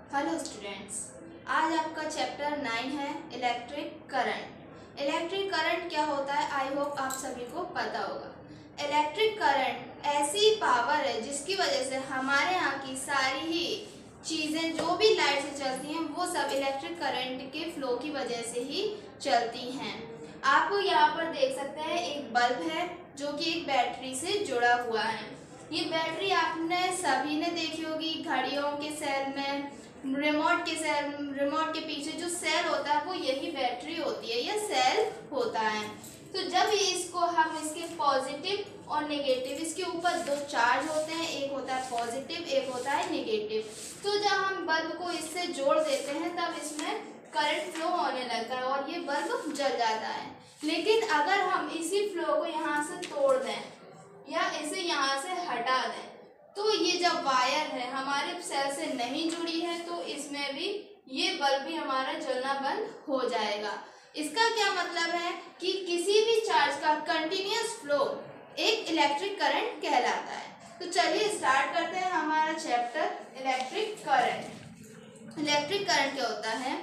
Hello students, आज आपका chapter 9 है इलेक्ट्रिक करंट। इलेक्ट्रिक करंट क्या होता है, आई होप आप सभी को पता होगा। इलेक्ट्रिक करंट ऐसी पावर है जिसकी वजह से हमारे यहाँ की सारी ही चीज़ें जो भी लाइट से चलती हैं वो सब इलेक्ट्रिक करंट के फ्लो की वजह से ही चलती हैं। आप यहाँ पर देख सकते हैं एक बल्ब है जो कि एक बैटरी से जुड़ा हुआ है। ये बैटरी आपने सभी ने देखी होगी घड़ियों के सेल में, रिमोट के पीछे जो सेल होता है वो यही बैटरी होती है, यह सेल होता है। तो जब इसको हम इसके पॉजिटिव और नेगेटिव, इसके ऊपर दो चार्ज होते हैं, एक होता है पॉजिटिव एक होता है नेगेटिव। तो जब हम बल्ब को इससे जोड़ देते हैं तब इसमें करंट फ्लो होने लगता है और ये बल्ब जल जाता है। लेकिन अगर हम इसी फ्लो को यहाँ से तोड़ दें या इसे यहाँ से हटा दें तो ये जब वायर है हमारे सेल से नहीं जुड़ी है तो इसमें भी ये बल्ब भी हमारा जलना बंद हो जाएगा। इसका क्या मतलब है कि किसी भी चार्ज का कंटिन्यूअस फ्लो एक इलेक्ट्रिक करंट कहलाता है। तो चलिए स्टार्ट करते हैं हमारा chapter electric current. Electric current क्या होता है?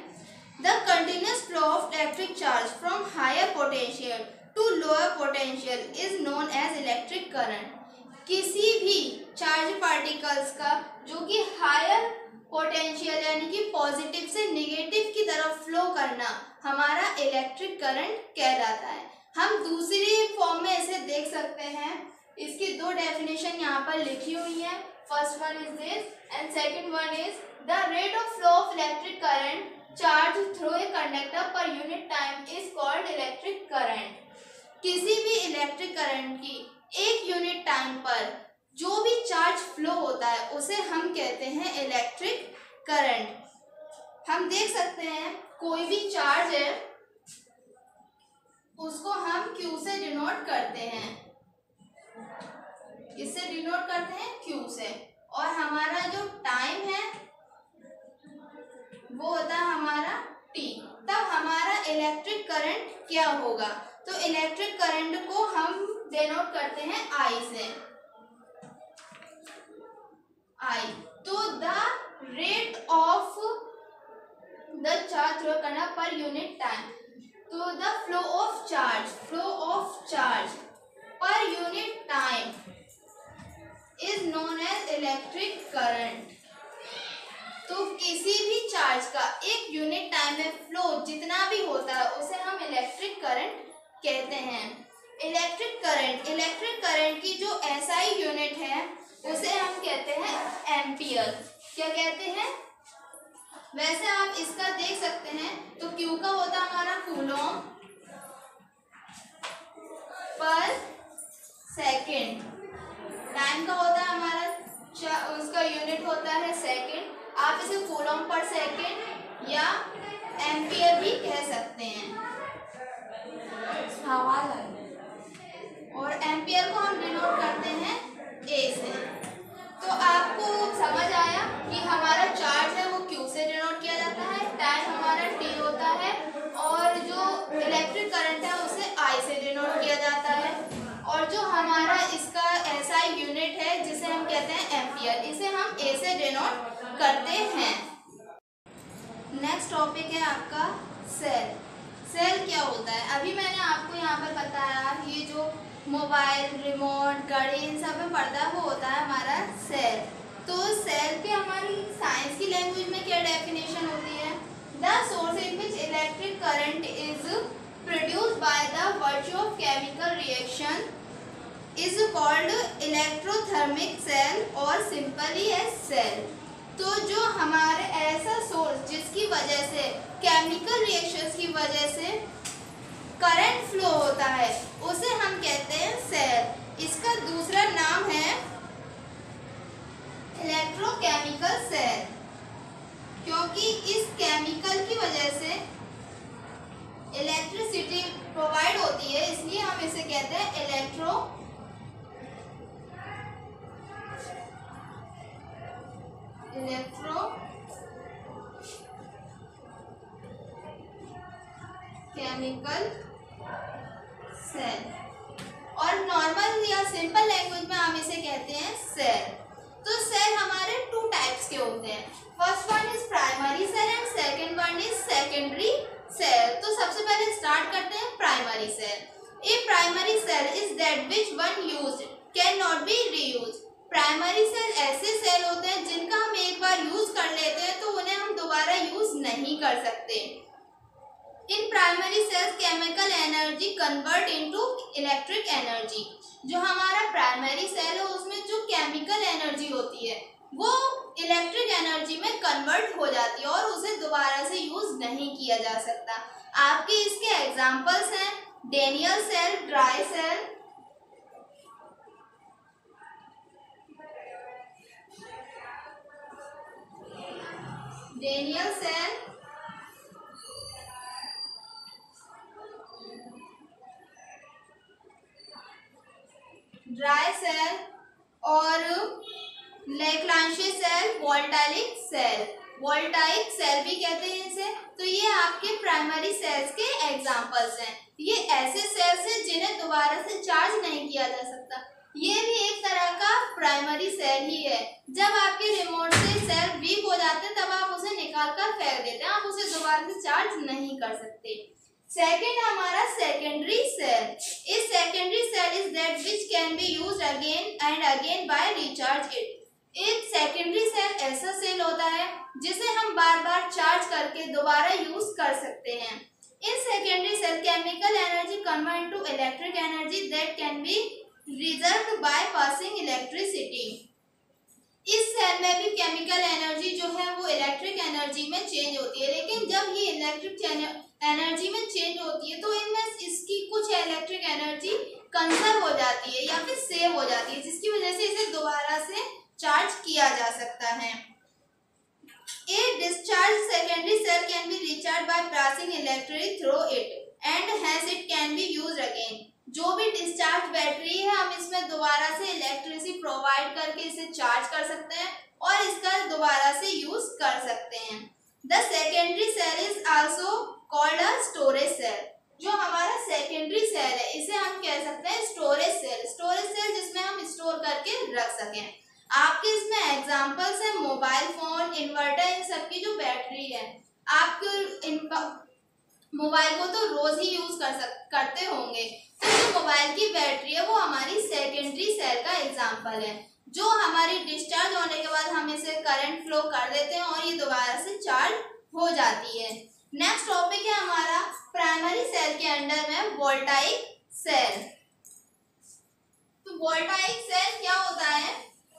The continuous flow of electric charge from higher potential to lower potential is known as electric current. किसी भी चार्ज पार्टिकल्स का जो कि हायर पोटेंशियल यानी कि पॉजिटिव से नेगेटिव की तरफ फ्लो करना हमारा इलेक्ट्रिक करंट कहलाता है। हम दूसरी फॉर्म में इसे देख सकते हैं। इसकी दो डेफिनेशन यहाँ पर लिखी हुई है। First one is this and second one is the rate of flow of electric current charge through a conductor पर unit time is called electric current. किसी भी इलेक्ट्रिक करंट की एक यूनिट टाइम पर जो भी चार्ज फ्लो होता है उसे हम कहते हैं इलेक्ट्रिक करंट। हम देख सकते हैं कोई भी चार्ज है उसको हम Q से डिनोट करते हैं, इससे डिनोट करते हैं Q से, और हमारा जो टाइम है वो होता है हमारा T। तब हमारा इलेक्ट्रिक करंट क्या होगा? तो इलेक्ट्रिक करंट को हम डिनोट करते हैं I से। I तो the rate of the charge through करना पर यूनिट टाइम, तो the flow of charge per unit time is known as electric current. तो किसी भी चार्ज का एक यूनिट टाइम में फ्लो जितना भी होता है उसे हम इलेक्ट्रिक करंट कहते हैं। इलेक्ट्रिक करंट की जो SI यूनिट है उसे हम कहते हैं एम्पियर। क्या कहते हैं? वैसे आप इसका देख सकते हैं तो Q का होता है हमारा कूलम पर सेकेंड, टाइम का होता है हमारा उसका यूनिट होता है सेकेंड। आप इसे कूलम पर सेकेंड या एम्पियर भी कह सकते हैं। और एम्पियर को हम डिनोट करते हैं A से। तो आपको समझ आया कि हमारा चार्ज है वो Q से डिनोट किया जाता है, टाइम हमारा T होता है, और जो इलेक्ट्रिक करंट है उसे I से डिनोट किया जाता है, और जो हमारा इसका SI यूनिट है जिसे हम कहते हैं एम्पियर, इसे हम A से डिनोट करते हैं। नेक्स्ट टॉपिक है आपका सेल। सेल क्या होता है? अभी मैंने आपको यहाँ पर बताया ये जो मोबाइल, रिमोट, घड़ी इन सब में पड़ता है वो होता है हमारा सेल। तो सेल की हमारी साइंस की लैंग्वेज में क्या डेफिनेशन होती है? The source in which electric current is produced by the virtue of chemical reaction is called electrothermic cell और सिंपली एज सेल। तो जो हमारे ऐसा सोर्स जिसकी वजह से केमिकल रिएक्शंस की वजह से करंट फ्लो होता है उसे हम कहते हैं सेल। इसका दूसरा नाम है इलेक्ट्रोकेमिकल सेल, क्योंकि इस केमिकल की वजह से इलेक्ट्रिसिटी प्रोवाइड होती है इसलिए हम इसे कहते हैं इलेक्ट्रोकेमिकल सेल, और नॉर्मल या सिंपल लैंग्वेज में हम इसे कहते हैं सेल। तो सेल हमारे टू टाइप्स के होते हैं। फर्स्ट वन इज सेल, तो सबसे पहले स्टार्ट करते हैं primary cell. A primary cell is that which once used can not be reused. Primary cell ऐसे सेल होते हैं जिनका हम एक बार यूज कर लेते हैं तो उन्हें हम दोबारा यूज नहीं कर सकते। In primary cells chemical energy convert into electric energy. जो हमारा प्राइमरी सेल है उसमें जो केमिकल एनर्जी होती है वो इलेक्ट्रिक एनर्जी में कन्वर्ट हो जाती है और उसे दोबारा से यूज नहीं किया जा सकता। आपके इसके एग्जांपल्स हैं Daniell cell, dry cell, Daniell cell, dry cell और Leclanche cell, voltaic cell. Voltaic cell भी कहते हैं इसे। तो ये आपके प्राइमरी सेल्स के एग्जांपल्स हैं। ये ऐसे सेल्स हैं जिन्हें दोबारा से चार्ज नहीं किया जा सकता। ये भी एक तरह का प्राइमरी सेल ही है। जब आपके रिमोट से सेल वीक हो जाते हैं तब आप उसे निकाल कर फेंक देते हैं, आप उसे दोबारा से चार्ज नहीं कर सकते। सेकेंड हमारा सेकेंडरी सेल। इस secondary cell is that which can be used again and again by recharge it. एक सेकेंडरी सेल ऐसा सेल होता है जिसे हम बार बार चार्ज करके दोबारा यूज कर सकते हैं। In secondary cell chemical energy convert into electric energy that can be reserved by passing electricity. इस सेल में भी केमिकल एनर्जी जो है वो इलेक्ट्रिक एनर्जी में चेंज होती है, लेकिन जब ये इलेक्ट्रिक एनर्जी में चेंज होती है तो इनमें इसकी कुछ इलेक्ट्रिक एनर्जी कंजर्व हो जाती है या फिर सेव हो जाती है, जिसकी वजह से इसे दोबारा से चार्ज किया जा सकता है। A discharged secondary cell can be recharged by passing electricity through it and hence it can be used again। जो भी डिस्चार्ज बैटरी है हम इसमें दोबारा से इलेक्ट्रिसिटी प्रोवाइड करके इसे चार्ज कर सकते हैं और इसका दोबारा से यूज कर सकते हैं। The secondary cell is also called a storage cell. जो हमारा सेकेंडरी सेल है इसे हम कह सकते हैं स्टोरेज सेल। स्टोरेज सेल जिसमें हम स्टोर करके रख सकें। आपके इसमें एग्जांपल्स है मोबाइल फोन, इन्वर्टर, इन सब की जो बैटरी है। आप मोबाइल को तो रोज ही यूज करते होंगे, तो जो मोबाइल की बैटरी है वो हमारी सेकेंडरी सेल का एग्जांपल है, जो हमारी डिस्चार्ज होने के बाद हम इसे करंट फ्लो कर देते हैं और ये दोबारा से चार्ज हो जाती है। नेक्स्ट टॉपिक है हमारा प्राइमरी सेल के अंडर में वोल्टाइक सेल। तो वोल्टाइक सेल क्या होता है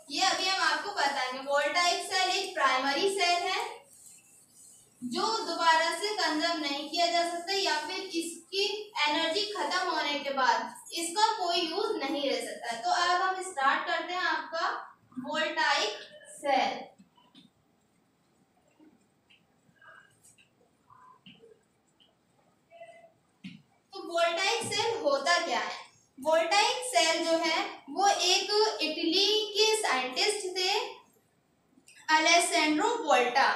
ये अभी हम आपको बताएंगे। वोल्टाइक सेल एक प्राइमरी सेल है जो दोबारा से कंजर्व नहीं किया जा सकता या फिर इसकी एनर्जी खत्म होने के बाद इसका कोई यूज नहीं रह सकता है। तो अब हम स्टार्ट करते हैं आपका वोल्टाइक सेल। तो वोल्टाइक सेल होता क्या है? वोल्टाइक सेल जो है वो एक इटली के साइंटिस्ट थे अलेसैंड्रो वोल्टा।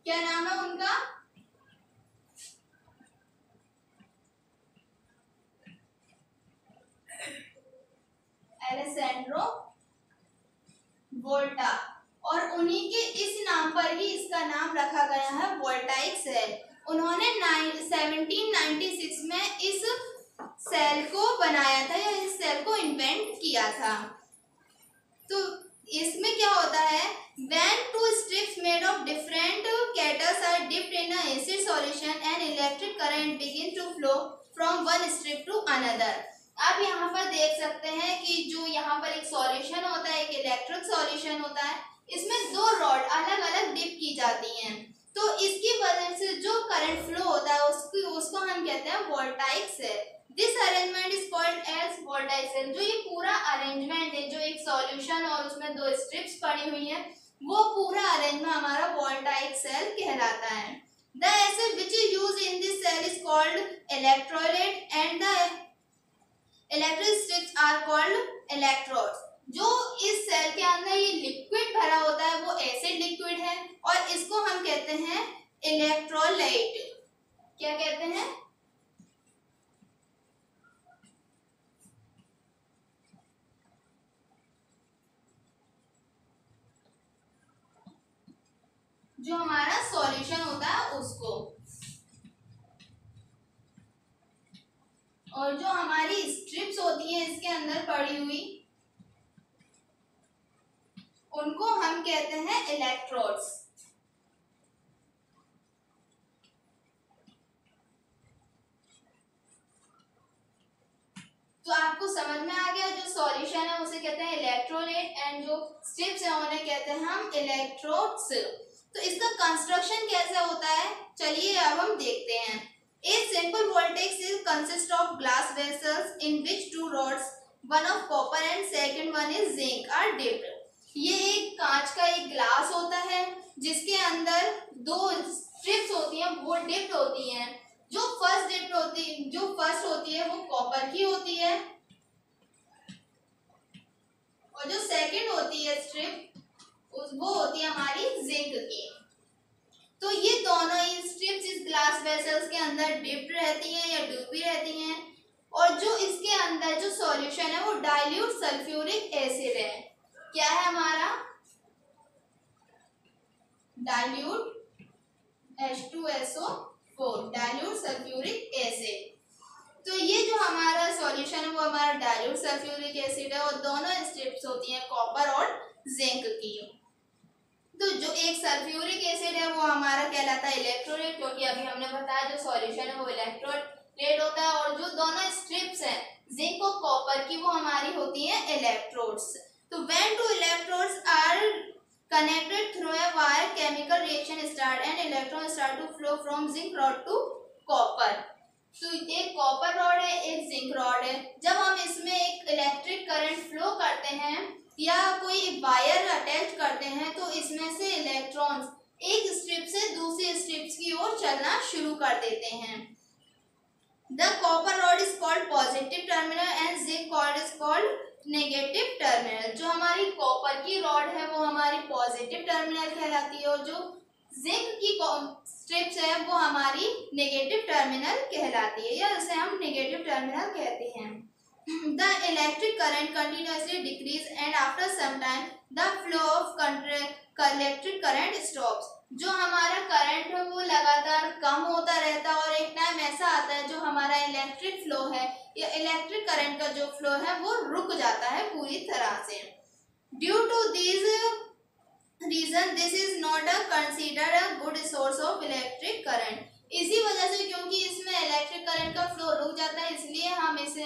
क्या नाम है उनका? अलेसैंड्रो वोल्टा। और उन्हीं के इस नाम पर ही इसका नाम रखा गया है वोल्टाइक सेल। उन्होंने 1796 में इस सेल को बनाया था या इस सेल को इन्वेंट किया था। तो इसमें क्या होता है, when two strips made of different catalysts are dipped in an acid solution and electric current begin to flow from one strip to another। आप यहाँ पर देख सकते हैं कि जो यहाँ पर एक सॉल्यूशन होता है, एक इलेक्ट्रिक सॉल्यूशन होता है, इसमें दो रॉड अलग अलग डिप की जाती हैं, तो इसकी वजह से जो करंट फ्लो होता है उसको हम कहते हैं voltaic cell. This arrangement is called as voltaic cell. जो ये पूरा अरेंजमेंट है, जो एक सॉल्यूशन और उसमें दो स्ट्रिप्स पड़ी हुई हैं, वो पूरा अरेंजमेंट हमारा वोल्टाइक सेल कहलाता है। The acid which is used in this cell is called electrolyte and the electric strips are called electrodes. जो इस सेल के अंदर ये लिक्विड भरा होता है वो एसिड लिक्विड है और इसको हम कहते हैं इलेक्ट्रोलाइट। क्या कहते हैं? जो हमारा सॉल्यूशन होता है उसको। होती हैं इसके अंदर पड़ी हुई, उनको हम कहते हैं इलेक्ट्रोड्स। तो आपको समझ में आ गया, जो सॉल्यूशन है उसे कहते हैं इलेक्ट्रोलाइट एंड जो स्ट्रिप्स है उन्हें कहते हैं हम इलेक्ट्रोड्स। तो इसका कंस्ट्रक्शन कैसे होता है, चलिए अब हम देखते हैं। A simple voltage cell consist of glass vessels in which two rods, one of copper and second one is zinc, are dipped. ये एक कांच का एक ग्लास होता है जिसके अंदर दो स्ट्रिप्स होती हैं, वो डिप्ड होती हैं। जो फर्स्ट होती है वो कॉपर की होती है और जो सेकंड होती है स्ट्रिप वो होती है हमारी जिंक की। तो ये दोनों ही स्ट्रिप्स इस ग्लास वेसल्स के अंदर डिप्ड रहती हैं या डूबी रहती हैं, और जो इसके अंदर जो सॉल्यूशन है वो डाइल्यूट सल्फ्यूरिक एसिड है। क्या है हमारा dilute H2SO4, dilute sulphuric acid. तो ये जो हमारा सॉल्यूशन है वो हमारा डाइल्यूट सल्फ्यूरिक एसिड है और दोनों स्ट्रिप्स होती हैं कॉपर और जिंक की। तो जो एक सल्फ्यूरिक एसिड है वो हमारा कहलाता है इलेक्ट्रोलाइट, क्योंकि अभी हमने बताया जो सॉल्यूशन है वो इलेक्ट्रोलाइट होता है, और जो दोनों स्ट्रिप्स हैं जिंक और कॉपर की वो हमारी होती हैं इलेक्ट्रोड्स। तो when two electrodes are connected through a wire, chemical reaction start and electron start to flow from zinc rod to copper। तो एक कॉपर रॉड है, एक जिंक रॉड है। जब हम इसमें एक इलेक्ट्रिक करंट फ्लो करते हैं या कोई वायर अटैच करते हैं तो इसमें से इलेक्ट्रॉन्स एक स्ट्रिप से दूसरी स्ट्रिप्स की ओर चलना शुरू कर देते हैं। The copper rod is called positive terminal and zinc rod is called negative terminal. जो हमारी कॉपर की रॉड है वो हमारी पॉजिटिव टर्मिनल कहलाती है और जो जिंक की स्ट्रिप्स है वो हमारी नेगेटिव टर्मिनल कहलाती है, या उसे हम नेगेटिव टर्मिनल कहते हैं। The electric current continuously decrease and after some time the flow of electric current stops. जो हमारा करंट है वो लगातार कम होता रहता है और एक टाइम ऐसा आता है जो हमारा इलेक्ट्रिक फ्लो है या इलेक्ट्रिक करंट का जो फ्लो है वो रुक जाता है पूरी तरह से। Due to this reason this is not considered a good source of electric current. इसी वजह से क्योंकि इसमें इलेक्ट्रिक करंट का फ्लो रुक जाता है इसलिए हम इसे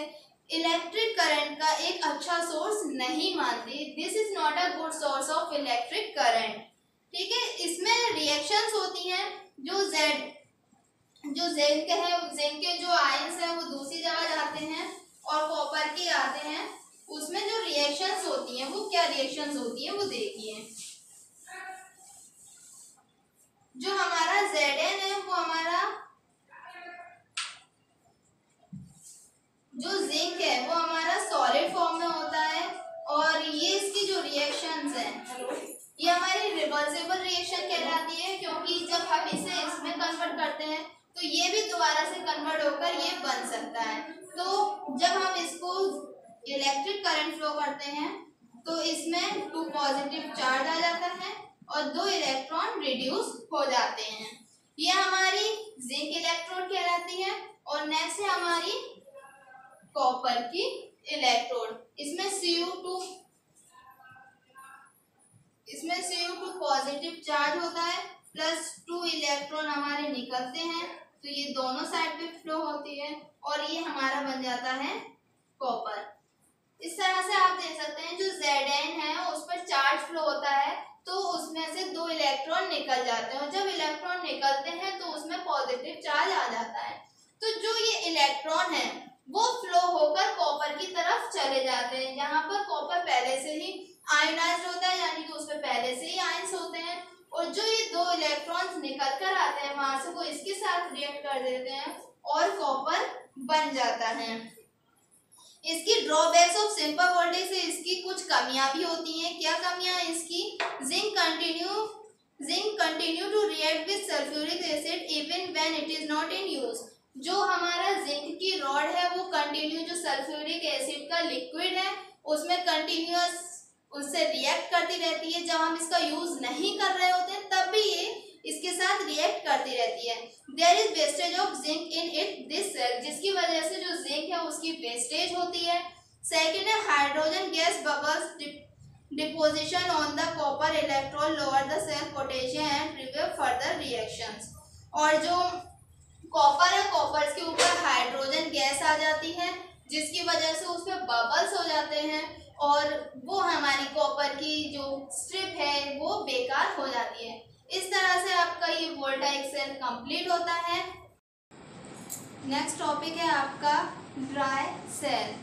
इलेक्ट्रिक करंट का एक अच्छा सोर्स नहीं मानते। This is not a good source of electric current. ठीक है, इसमें रिएक्शंस होती हैं जो जिंक है, जिंक के जो आयंस है वो दूसरी जगह जाते हैं और कॉपर के आते हैं। उसमें जो रिएक्शंस होती हैं वो क्या रिएक्शंस होती हैं वो देखिए। जो हमारा Zn है वो हमारा जो जिंक है वो हमारा सॉलिड फॉर्म में होता है और ये इसकी जो रिएक्शंस हैं ये हमारी रिवर्सिबल रिएक्शन कहलाती है, क्योंकि जब हम इसे इसमें कन्वर्ट करते हैं तो ये भी दोबारा से कन्वर्ट होकर ये बन सकता है। तो जब हम इसको इलेक्ट्रिक करंट फ्लो करते हैं तो इसमें 2 पॉजिटिव चार्ज आ जाता है और 2 इलेक्ट्रॉन रिड्यूस हो जाते हैं। ये हमारी जिंक इलेक्ट्रोड कहलाती है। और नेक्स्ट है हमारी कॉपर की इलेक्ट्रोड। इसमें Cu2 पॉजिटिव चार्ज होता है प्लस 2 इलेक्ट्रॉन हमारे निकलते हैं, तो ये दोनों साइड पे फ्लो होती है और ये हमारा बन जाता है कॉपर। इस तरह से आप देख सकते हैं जो Zn है उस पर चार्ज फ्लो होता है तो उसमें से 2 इलेक्ट्रॉन निकल जाते हैं और जब इलेक्ट्रॉन निकलते हैं तो उसमें पॉजिटिव चार्ज आ जाता है। तो जो ये इलेक्ट्रॉन है वो फ्लो होकर कॉपर की तरफ चले जाते हैं, जहाँ पर कॉपर पहले से ही आयनाइज्ड होता है, यानी कि उसमें पहले से ही आयंस होते हैं। और जो ये 2 इलेक्ट्रॉन्स निकल कर आते हैं वहां से वो इसके साथ रिएक्ट कर देते हैं और कॉपर बन जाता है। इसकी ड्रॉबैक्स ऑफ सिंपल वोल्टेज से इसकी कुछ कमियां भी होती हैं। क्या कमियां हैं इसकी? Zinc continue to react with sulphuric acid even when it is not in use. जो हमारा जिंक की रॉड है वो कंटिन्यू जो सल्फ्यूरिक एसिड का लिक्विड है उसमें कंटिन्यूअस उससे रिएक्ट करती रहती है। जब हम इसका यूज नहीं कर रहे होते तब भी ये इसके साथ रिएक्ट करती रहती है। There is wastage of zinc in it this cell, जिसकी वजह से जो जिंक है उसकी वेस्टेज होती है। सेकेंड है hydrogen gas bubbles deposition on the copper electrode lower the cell potential and prevent further reactions. और जो कॉपर है, कॉपर के ऊपर हाइड्रोजन गैस आ जाती है जिसकी वजह से उसमें बबल्स हो जाते हैं और वो हमारी कॉपर की जो स्ट्रिप है वो बेकार हो जाती है। इस तरह से आपका ये वोल्टाइक सेल कंप्लीट होता है। नेक्स्ट टॉपिक है आपका ड्राई सेल।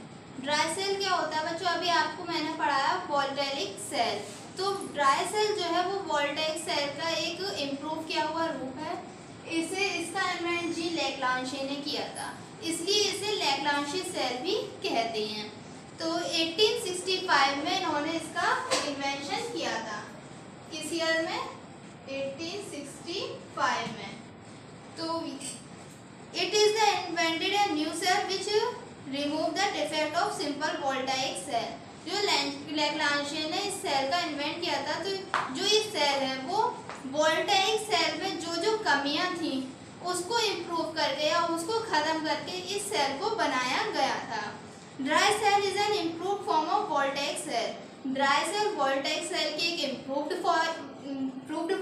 ड्राई सेल क्या होता है बच्चों? अभी आपको मैंने पढ़ाया वोल्टेलिक सेल। तो ड्राई सेल जो है वो वोल्टाइक सेल का एक इम्प्रूव किया हुआ रूप है। इसका इन्वेंट जी लैग्रांजे ने किया था, इसलिए इसे लैग्रांजे सेल भी कहते हैं। तो 1865 में इन्होंने इसका इन्वेंशन किया था। किस ईयर में? 1865 में। तो it is the invented a new cell which remove the defect of simple voltaic cell. जो लैग्रांजे ने इस सेल का इन्वेंट किया था, तो जो ये सेल है वो वोल्टाइक सेल में जो जो कमियां थी उसको इम्प्रूव करके या उसको ख़त्म करके इस सेल को बनाया गया था। Dry cell is an improved form of voltaic cell. Dry cell voltaic cell की एक इम्प्रूव्ड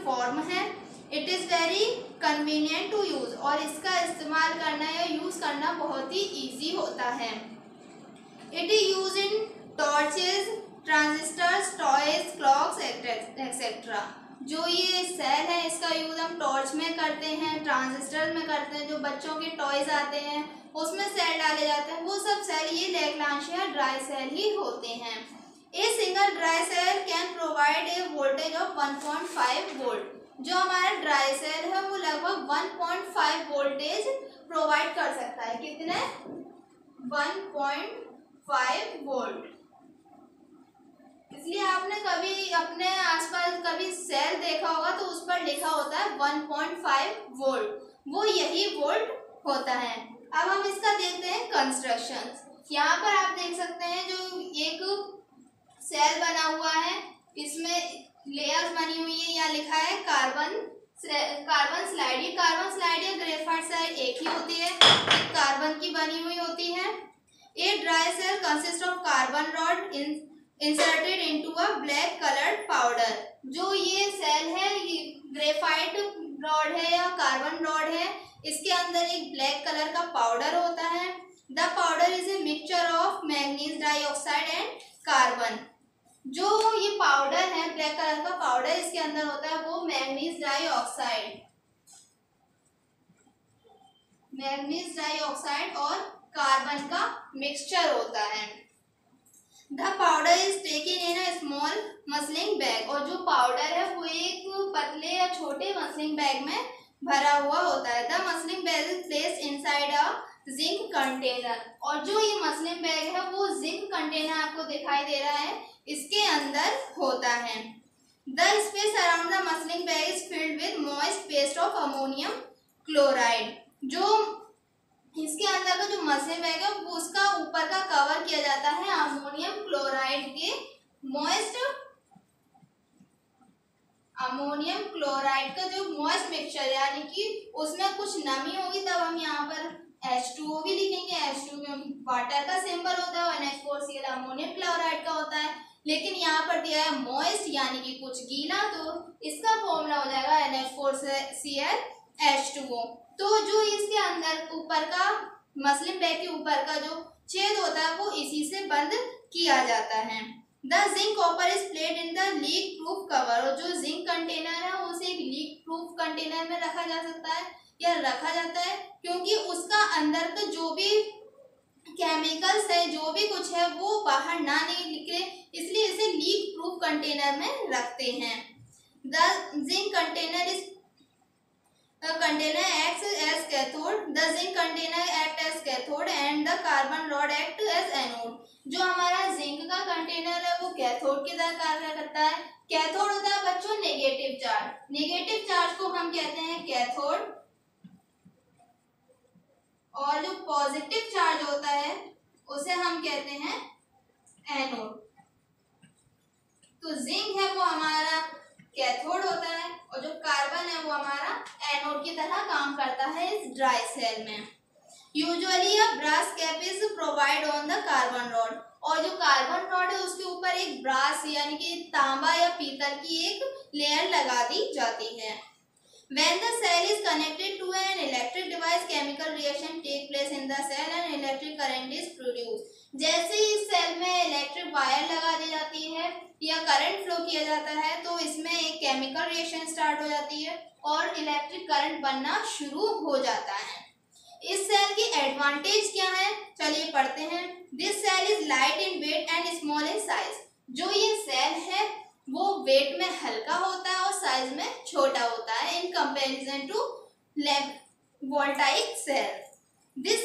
फॉर्म है। It is very convenient to use, और इसका इस्तेमाल करना या यूज़ करना बहुत ही ईजी होता है। It is use in torches, transistors, toys, clocks etcetera. जो ये सेल है इसका यूज़ हम टॉर्च में करते हैं, ट्रांजिस्टर में करते हैं, जो बच्चों के टॉयज आते हैं उसमें सेल डाले जाते हैं, वो सब सेल ये लैग्रांजे या ड्राई सेल ही होते हैं। A single dry cell can provide a voltage of 1.5 volt. जो हमारा ड्राई सेल है वो लगभग 1.5 वोल्टेज प्रोवाइड कर सकता है। कितने? 1.5 वोल्ट। इसलिए आपने कभी अपने आसपास कभी सेल देखा होगा तो उस पर लिखा होता है 1.5 वोल्ट, वो यही वोल्ट होता है। अब हम इसका देखते हैं कंस्ट्रक्शन। यहाँ पर आप देख सकते हैं जो एक सेल बना हुआ है, इसमें लेयर्स बनी हुई है। यहाँ लिखा है कार्बन स्लाइड। ये कार्बन स्लाइड या ग्रेफाइट स्लाइड एक ही होती है, एक कार्बन की बनी हुई होती है। A dry cell consist of carbon rod inserted into a black coloured powder. जो ये सेल है ये ग्रेफाइट रॉड है या कार्बन रॉड है, इसके अंदर एक ब्लैक कलर का पाउडर होता है। The powder is a mixture of manganese dioxide and carbon. जो ये पाउडर है ब्लैक कलर का पाउडर इसके अंदर होता है वो मैंगनीज डाइऑक्साइड और कार्बन का मिक्सचर होता है। The powder is taken in a small muslin bag. और जो पाउडर है वो एक पतले या छोटे मसलिंग बैग में भरा हुआ होता है। The muslin bag is placed inside a zinc container. और जो ये मसलिंग बैग है वो जिंक कंटेनर आपको दिखाई दे रहा है इसके अंदर होता है। The space around the muslin bag is filled with moist paste of ammonium chloride. जो इसके अंदर का जो मसलिंग बैग है उसका ऊपर का कवर किया जाता है अमोनियम क्लोराइड के अमोनियम क्लोराइड का जो मॉइस्ट मिक्सचर, यानी कि उसमें कुछ नमी होगी तब हम यहाँ पर H2O भी लिखेंगे। H2 क्योंकि वाटर का सिंबल होता है, NH4Cl अमोनियम क्लोराइड का होता है, लेकिन यहाँ पर दिया है मॉइस्ट यानी कि कुछ गीला, तो इसका फॉर्मूला हो जाएगा NH4Cl H2O। तो जो इसके अंदर ऊपर का मसलिंग बैग के ऊपर का जो छेद होता है वो इसी से बंद किया जाता है। The zinc copper is plate in the leak proof cover. और जो जिंक कंटेनर है उसे एक लीक प्रूफ कंटेनर में रखा जा सकता है या रखा जाता है क्योंकि उसका अंदर का जो भी केमिकल्स है जो भी कुछ है वो बाहर ना निकले, इसलिए इसे लीक प्रूफ कंटेनर में रखते हैं। The zinc container is container acts as cathode. The zinc container act as cathode and the carbon rod act as anode. जो हमारा जिंक का कंटेनर है वो कैथोड की तरह कार्य करता है। कैथोड होता है बच्चों नेगेटिव चार्ज। नेगेटिव चार्ज को हम कहते हैं कैथोड, और जो पॉजिटिव चार्ज होता है उसे हम कहते हैं एनोड। तो जिंक है वो हमारा कैथोड होता है और जो कार्बन है वो हमारा एनोड की तरह काम करता है इस ड्राई सेल में। Usually a brass cap is provide on the carbon rod. और जो कार्बन रॉड है उसके ऊपर एक ब्रास यानी कि तांबा या पीतल की एक लेयर लगा दी जाती है। When the cell is connected to an electric device, chemical reaction take place in the cell and electric current is produced. जैसे ही इस सेल में इलेक्ट्रिक वायर लगा दी जाती है या करंट फ्लो किया जाता है तो इसमें एक केमिकल रिएक्शन स्टार्ट हो जाती है और इलेक्ट्रिक करंट बनना शुरू हो जाता है। इस सेल की एडवांटेज क्या है, चलिए पढ़ते हैं। This cell is light in weight and small in size. जो ये सेल है वो वेट में हल्का होता है और साइज में छोटा होता है in comparison to voltaic cell. This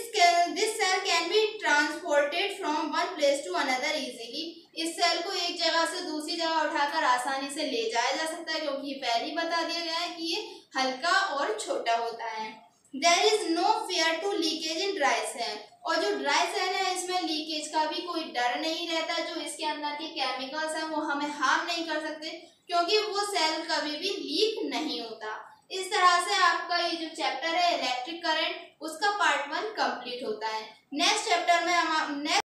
cell can be transported from one place to another easily. इस सेल को एक जगह से दूसरी जगह उठाकर आसानी से ले जाया जा सकता है क्योंकि पहले ही बता दिया गया है कि ये हल्का और छोटा होता है। There is no fear to leakage in dry cell. और जो ड्राई सेल है इसमें लीकेज का भी कोई डर नहीं रहता। जो इसके अंदर के केमिकल्स हैं वो हमें हार्म नहीं कर सकते क्योंकि वो सेल कभी भी लीक नहीं होता। इस तरह से आपका ये जो चैप्टर है इलेक्ट्रिक करंट उसका पार्ट 1 कंप्लीट होता है। नेक्स्ट चैप्टर में हम